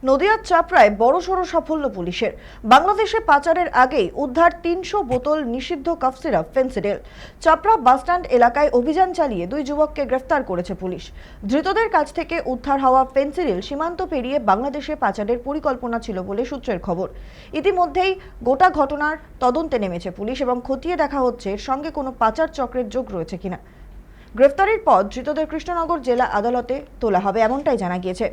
নদিয়ার চাপড়ায় বড়সড় সাফল্য পুলিশের। বাংলাদেশে পাচারের আগেই উদ্ধার ৩০০ বোতল নিষিদ্ধ কাফ সিরাপ ফেন্সিডিল। চাপড়া বাসস্ট্যান্ড এলাকায় অভিযান চালিয়ে দুই যুবককে গ্রেফতার করেছে পুলিশ। ধৃতদের কাছ থেকে উদ্ধার হওয়া ফেন্সিডিল সীমান্ত পেরিয়ে বাংলাদেশে পাচারের পরিকল্পনা ছিল বলে সূত্রের খবর। ইতিমধ্যেই গোটা ঘটনার তদন্তে নেমেছে পুলিশ এবং খতিয়ে দেখা হচ্ছে এর সঙ্গে কোনো পাচার চক্রের যোগ রয়েছে কিনা। গ্রেফতারির পর ধৃতদের কৃষ্ণনগর জেলা আদালতে তোলা হবে এমনটাই জানা গিয়েছে।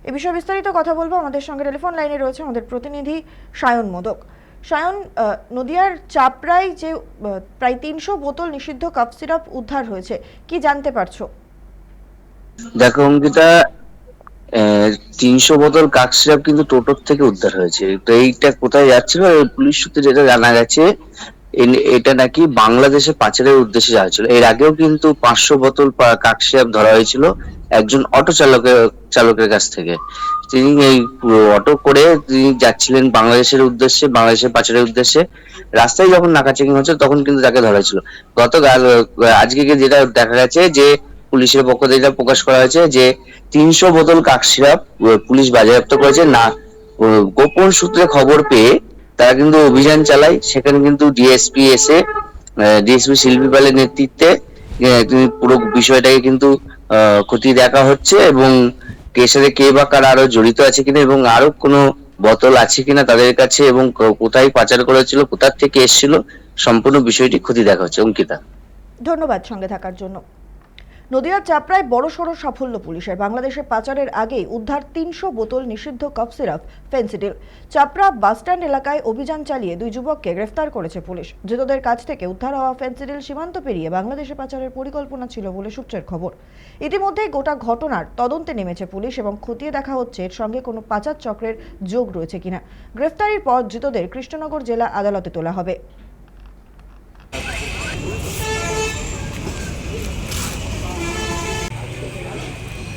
এ বিষয়ে বিস্তারিত কথা বলবো, আমাদের সঙ্গে টেলিফোন লাইনে রয়েছে আমাদের প্রতিনিধি সায়ন মোদক। সায়ন, নদিয়ার চাপড়ায় যে প্রায় ৩০০ বোতল নিষিদ্ধ কাফ সিরাপ উদ্ধার হয়েছে, কি জানতে পারছো? দেখো অঙ্কিতা, ৩০০ বোতল কাক সিরাপ কিন্তু টোটোর থেকে উদ্ধার হয়েছে। তো এইটা কোথায় যাচ্ছিল, পুলিশ সূত্রে যেটা জানা গেছে, এটা নাকি বাংলাদেশে পাচারের উদ্দেশ্যে যাওয়া ছিল। এর আগেও কিন্তু ৫০০ বোতল কাক সিরাপ ধরা হয়েছিল একজন অটো চালকের কাছ থেকে। তিনি এই অটো করে তিনি যাচ্ছিলেন বাংলাদেশের উদ্দেশ্যে, বাংলাদেশের পাচারের উদ্দেশ্যে। রাস্তায় যখন নাকা চেকিং হচ্ছে তখন কিন্তু তাকে ধরা হয়েছিল। গতকাল আজকে যেটা দেখা গেছে যে পুলিশের পক্ষ থেকে যেটা প্রকাশ করা হয়েছে যে ৩০০ বোতল কাক সিরাপ পুলিশ বাজেয়াপ্ত করেছে। না, গোপন সূত্রে খবর পেয়ে তারা কিন্তু অভিযান চালায়। সেখানে কিন্তু ডিএসপি শিল্পী পালের নেতৃত্বে তিনি পুরো বিষয়টাকে কিন্তু খতিয়ে দেখা হচ্ছে এবং এর সাথে কে বা কারা আরো জড়িত আছে কিনা এবং আরো কোনো বোতল আছে কিনা তাদের কাছে এবং কোথায় পাচার করেছিল, কোথা থেকে এসেছিল, সম্পূর্ণ বিষয়টি খতিয়ে দেখা হচ্ছে। অঙ্কিতা, ধন্যবাদ সঙ্গে থাকার জন্য। নদিয়ার চাপড়ায় বড়সড় সাফল্য পুলিশের। বাংলাদেশে পাচারের আগেই উদ্ধার ৩০০ বোতল নিষিদ্ধ কাফ সিরাপ ফেন্সিডিল। চাপড়া বাসস্ট্যান্ড এলাকায় অভিযান চালিয়ে দুই যুবককে গ্রেফতার করেছে পুলিশ। ধৃতদের কাছ থেকে উদ্ধার হওয়া ফেন্সিডিল সীমান্ত পেরিয়ে বাংলাদেশে পাচারের পরিকল্পনা ছিল বলে সূত্রের খবর। ইতিমধ্যেই গোটা ঘটনার তদন্তে নেমেছে পুলিশ এবং খতিয়ে দেখা হচ্ছে এর সঙ্গে কোনো পাচার চক্রের যোগ রয়েছে কিনা। গ্রেফতারির পর ধৃতদের কৃষ্ণনগর জেলা আদালতে তোলা হবে।